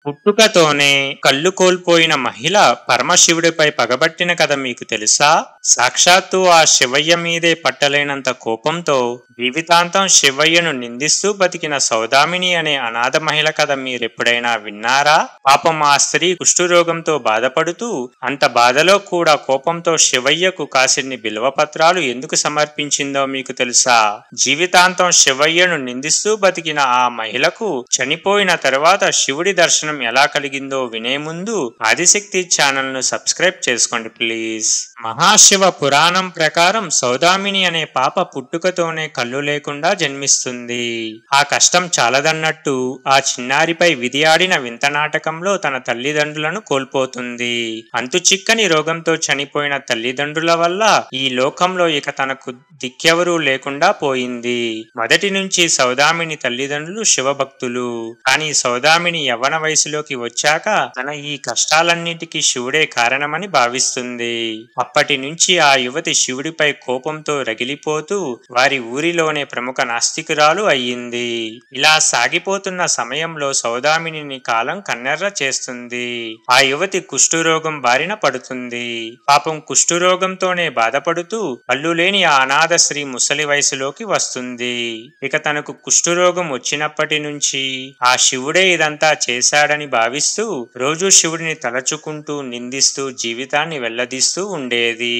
పుట్టుకతోనే కళ్ళు కోల్పోయిన మహిళ పరమశివుడిపై పగబట్టిన కథ మీకు తెలుసా? సాక్షాత్తు ఆ శివయ్య మీదే పట్టలేనంత కోపంతో జీవితాంతం శివయ్యను నిందిస్తూ బతికిన సౌదామిని అనే అనాథ మహిళ కథ మీరెప్పుడైనా విన్నారా? పాపం ఆ స్త్రీ కుష్ఠురోగంతో బాధపడుతూ అంత బాధలో కూడా కోపంతో శివయ్యకు కాసిన్ని బిల్వపత్రాలు ఎందుకు సమర్పించిందో మీకు తెలుసా? జీవితాంతం శివయ్యను నిందిస్తూ బతికిన ఆ మహిళకు చనిపోయిన తరువాత శివుడి దర్శనం ఎలా కలిగిందో వినే ముందు ఆదిశక్తి ఛానల్ ను సబ్స్క్రైబ్ చేసుకోండి ప్లీజ్. మహాశివ పురాణం ప్రకారం సౌదామిని అనే పాప పుట్టుకతోనే కళ్ళు లేకుండా జన్మిస్తుంది. ఆ కష్టం చాలదన్నట్టు ఆ చిన్నారిపై విధి ఆడిన వింత నాటకంలో తన తల్లిదండ్రులను కోల్పోతుంది. అంతు చిక్కని రోగంతో చనిపోయిన తల్లిదండ్రుల వల్ల ఈ లోకంలో ఇక తనకు దిక్కెవరూ లేకుండా పోయింది. మొదటి నుంచి సౌదామిని తల్లిదండ్రులు శివభక్తులు. కానీ సౌదామిని యవ్వన వయసులోకి వచ్చాక తన ఈ కష్టాలన్నిటికీ శివుడే కారణమని భావిస్తుంది. అప్పటి నుంచి ఆ యువతి శివుడిపై కోపంతో రగిలిపోతూ వారి ఊరిలోనే ప్రముఖ నాస్తికురాలు అయ్యింది. ఇలా సాగిపోతున్న సమయంలో సౌదామిని కాలం కన్నెర్ర చేస్తుంది. ఆ యువతి కుష్ఠురోగం బారిన పడుతుంది. పాపం కుష్ఠురోగంతోనే బాధపడుతూ కళ్ళు లేని ఆ అనాథ స్త్రీ ముసలి వయసులోకి వస్తుంది. ఇక తనకు కుష్ఠురోగం వచ్చినప్పటి నుంచి ఆ శివుడే ఇదంతా చేశాడని భావిస్తూ రోజు శివుడిని తలచుకుంటూ నిందిస్తూ జీవితాన్ని వెల్లదీస్తూ ఉండేది.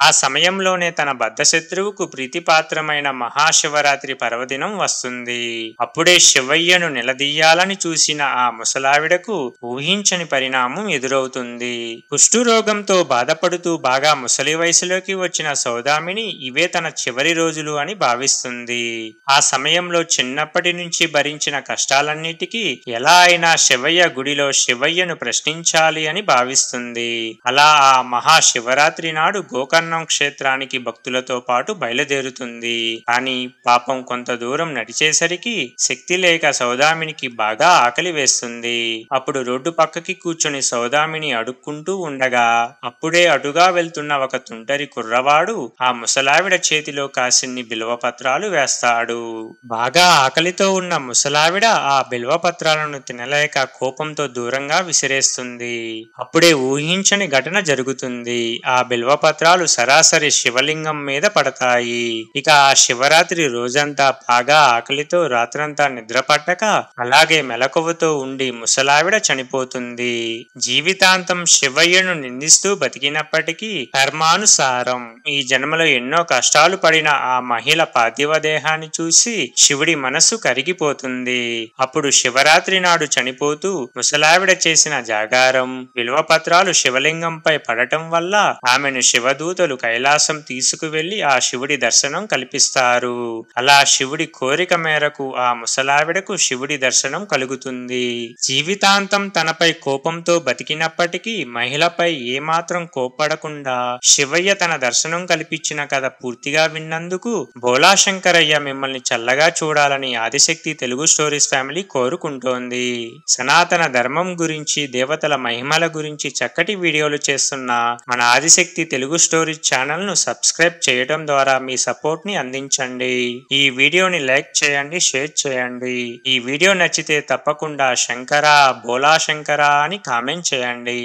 ఆ సమయంలోనే తన బద్ధశత్రువుకు ప్రీతిపాత్రమైన మహాశివరాత్రి పర్వదినం వస్తుంది. అప్పుడే శివయ్యను నిలదీయాలని చూసిన ఆ ముసలావిడకు ఊహించని పరిణామం ఎదురవుతుంది. కుష్ఠురోగంతో బాధపడుతూ బాగా ముసలి వయసులోకి వచ్చిన సౌదామిని ఇవే తన చివరి రోజులు అని భావిస్తుంది. ఆ సమయంలో చిన్నప్పటి నుంచి భరించిన కష్టాలన్నిటికీ ఎలా అయినా శివయ్య గుడిలో శివయ్యను ప్రశ్నించాలి అని భావిస్తుంది. అలా ఆ మహాశివరాత్రి నాడు గోకర్ణం క్షేత్రానికి భక్తులతో పాటు బయలుదేరుతుంది. కానీ పాపం కొంత దూరం నడిచేసరికి శక్తి లేక సౌదామినికి బాగా ఆకలి వేస్తుంది. అప్పుడు రోడ్డు పక్కకి కూర్చొని సౌదామిని అడుక్కుంటూ ఉండగా అప్పుడే అటుగా వెళ్తున్న ఒక తుంటరి కుర్రవాడు ఆ ముసలావిడ చేతిలో కాసిన్ని బిల్వపత్రాలు వేస్తాడు. బాగా ఆకలితో ఉన్న ముసలావిడ ఆ బిల్వపత్రాలను తినలేక కోపంతో దూరంగా విసిరేస్తుంది. అప్పుడే ఊహించని ఘటన జరుగుతుంది. ఆ బిల్వపత్రాలు సరాసరి శివలింగం మీద పడతాయి. ఇక ఆ శివరాత్రి రోజంతా బాగా ఆకలితో రాత్రంతా నిద్ర పట్టక అలాగే మెలకువతో ఉండి ముసలావిడ చనిపోతుంది. జీవితాంతం శివయ్యను నిందిస్తూ బతికినప్పటికీ కర్మానుసారం ఈ జన్మలో ఎన్నో కష్టాలు పడిన ఆ మహిళ పార్థివ దేహాన్ని చూసి శివుడి మనసు కరిగిపోతుంది. అప్పుడు శివరాత్రి నాడు చనిపోతూ ముసలావిడ చేసిన జాగారం బిల్వపత్రాలు శివలింగంపై పడటం వల్ల ఆమెను శివదూతలు కైలాసం తీసుకువెళ్లి ఆ శివుడి దర్శనం కల్పిస్తారు. అలా శివుడి కోరిక మేరకు ఆ ముసలావిడకు శివుడి దర్శనం కలుగుతుంది. జీవితాంతం తనపై కోపంతో బతికినప్పటికీ మహిళపై ఏమాత్రం కోప్పడకుండా శివయ్య తన దర్శనం కల్పించిన కథ పూర్తిగా విన్నందుకు భోళాశంకరయ్య మిమ్మల్ని చల్లగా చూడాలని ఆదిశక్తి తెలుగు స్టోరీస్ ఫ్యామిలీ కోరుకుంటోంది. సనాతన ధర్మం గురించి దేవతల మహిమల గురించి చక్కటి వీడియోలు చేస్తున్న మన ఆదిశక్తి తెలుగు స్టోరీస్ ఛానల్ ను సబ్స్క్రైబ్ చేయడం ద్వారా మీ సపోర్ట్ ని అందించండి. ఈ వీడియోని లైక్ చేయండి, షేర్ చేయండి. ఈ వీడియో నచ్చితే తప్పకుండా శంకర భోళా శంకర అని కామెంట్ చేయండి.